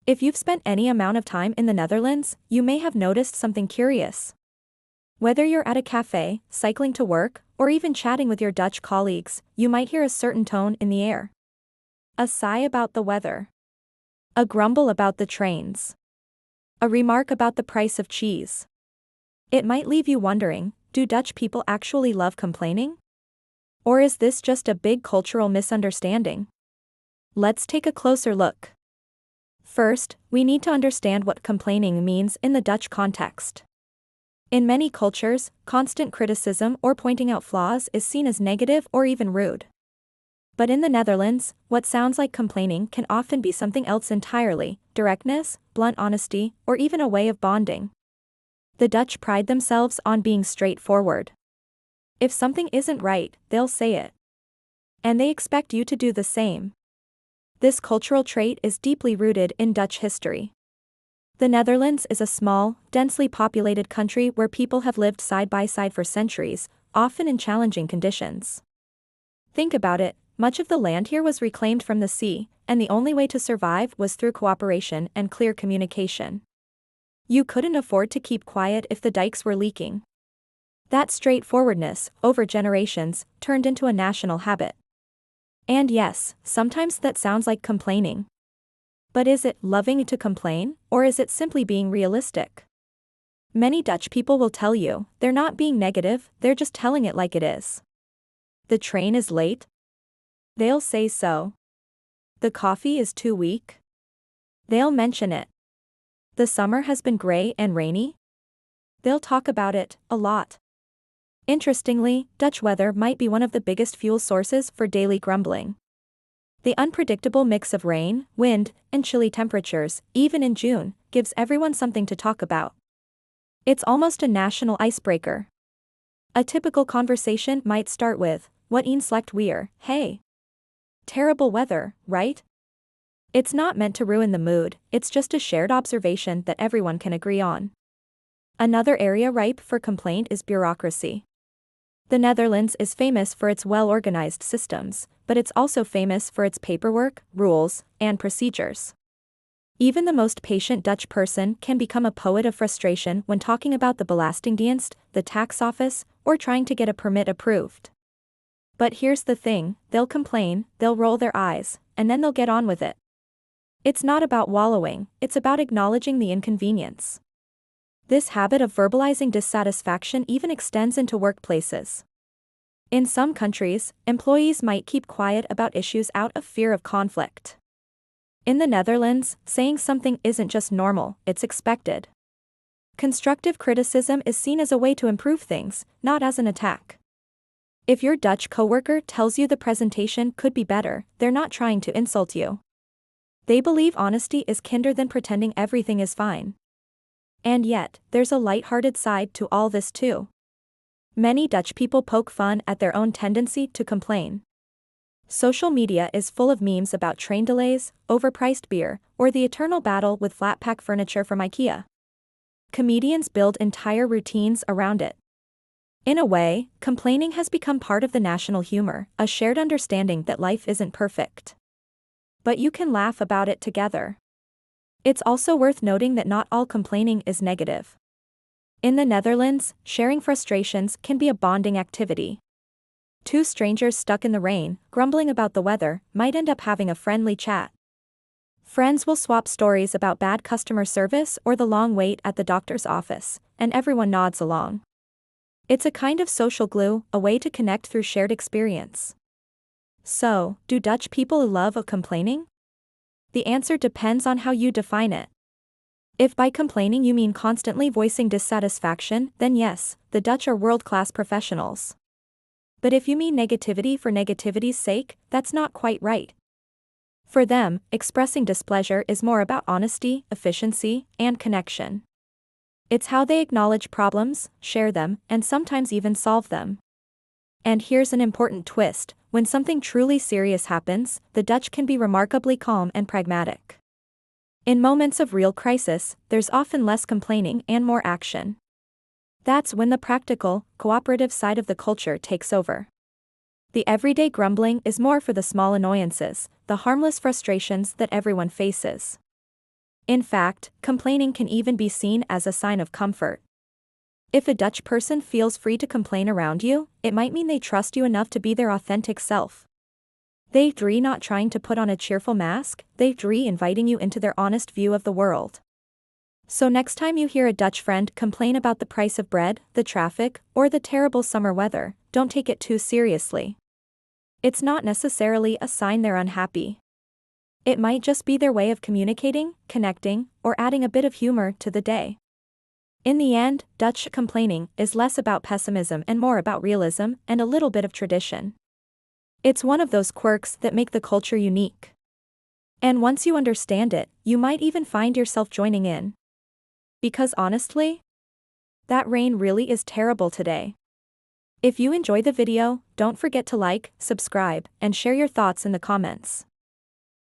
If you've spent any amount of time in the Netherlands, you may have noticed something curious. Whether you're at a cafe, cycling to work, or even chatting with your Dutch colleagues, you might hear a certain tone in the air. A sigh about the weather. A grumble about the trains. A remark about the price of cheese. It might leave you wondering, do Dutch people actually love complaining? Or is this just a big cultural misunderstanding? Let's take a closer look. First, we need to understand what complaining means in the Dutch context. In many cultures, constant criticism or pointing out flaws is seen as negative or even rude. But in the Netherlands, what sounds like complaining can often be something else entirely: directness, blunt honesty, or even a way of bonding. The Dutch pride themselves on being straightforward. If something isn't right, they'll say it. And they expect you to do the same. This cultural trait is deeply rooted in Dutch history. The Netherlands is a small, densely populated country where people have lived side by side for centuries, often in challenging conditions. Think about it, much of the land here was reclaimed from the sea, and the only way to survive was through cooperation and clear communication. You couldn't afford to keep quiet if the dikes were leaking. That straightforwardness, over generations, turned into a national habit. And yes, sometimes that sounds like complaining. But is it loving to complain, or is it simply being realistic? Many Dutch people will tell you, they're not being negative, they're just telling it like it is. The train is late? They'll say so. The coffee is too weak? They'll mention it. The summer has been gray and rainy? They'll talk about it, a lot. Interestingly, Dutch weather might be one of the biggest fuel sources for daily grumbling. The unpredictable mix of rain, wind, and chilly temperatures, even in June, gives everyone something to talk about. It's almost a national icebreaker. A typical conversation might start with, "Wat een slecht weer, hey?" Terrible weather, right? It's not meant to ruin the mood, it's just a shared observation that everyone can agree on. Another area ripe for complaint is bureaucracy. The Netherlands is famous for its well-organized systems, but it's also famous for its paperwork, rules, and procedures. Even the most patient Dutch person can become a poet of frustration when talking about the Belastingdienst, the tax office, or trying to get a permit approved. But here's the thing, they'll complain, they'll roll their eyes, and then they'll get on with it. It's not about wallowing, it's about acknowledging the inconvenience. This habit of verbalizing dissatisfaction even extends into workplaces. In some countries, employees might keep quiet about issues out of fear of conflict. In the Netherlands, saying something isn't just normal, it's expected. Constructive criticism is seen as a way to improve things, not as an attack. If your Dutch coworker tells you the presentation could be better, they're not trying to insult you. They believe honesty is kinder than pretending everything is fine. And yet, there's a light-hearted side to all this too. Many Dutch people poke fun at their own tendency to complain. Social media is full of memes about train delays, overpriced beer, or the eternal battle with flat-pack furniture from IKEA. Comedians build entire routines around it. In a way, complaining has become part of the national humor, a shared understanding that life isn't perfect. But you can laugh about it together. It's also worth noting that not all complaining is negative. In the Netherlands, sharing frustrations can be a bonding activity. Two strangers stuck in the rain, grumbling about the weather, might end up having a friendly chat. Friends will swap stories about bad customer service or the long wait at the doctor's office, and everyone nods along. It's a kind of social glue, a way to connect through shared experience. So, do Dutch people love complaining? The answer depends on how you define it. If by complaining you mean constantly voicing dissatisfaction, then yes, the Dutch are world-class professionals. But if you mean negativity for negativity's sake, that's not quite right. For them, expressing displeasure is more about honesty, efficiency, and connection. It's how they acknowledge problems, share them, and sometimes even solve them. And here's an important twist: when something truly serious happens, the Dutch can be remarkably calm and pragmatic. In moments of real crisis, there's often less complaining and more action. That's when the practical, cooperative side of the culture takes over. The everyday grumbling is more for the small annoyances, the harmless frustrations that everyone faces. In fact, complaining can even be seen as a sign of comfort. If a Dutch person feels free to complain around you, it might mean they trust you enough to be their authentic self. They 3 not trying to put on a cheerful mask, they 3 inviting you into their honest view of the world. So next time you hear a Dutch friend complain about the price of bread, the traffic, or the terrible summer weather, don't take it too seriously. It's not necessarily a sign they're unhappy. It might just be their way of communicating, connecting, or adding a bit of humor to the day. In the end, Dutch complaining is less about pessimism and more about realism and a little bit of tradition. It's one of those quirks that make the culture unique. And once you understand it, you might even find yourself joining in. Because honestly, that rain really is terrible today. If you enjoy the video, don't forget to like, subscribe, and share your thoughts in the comments.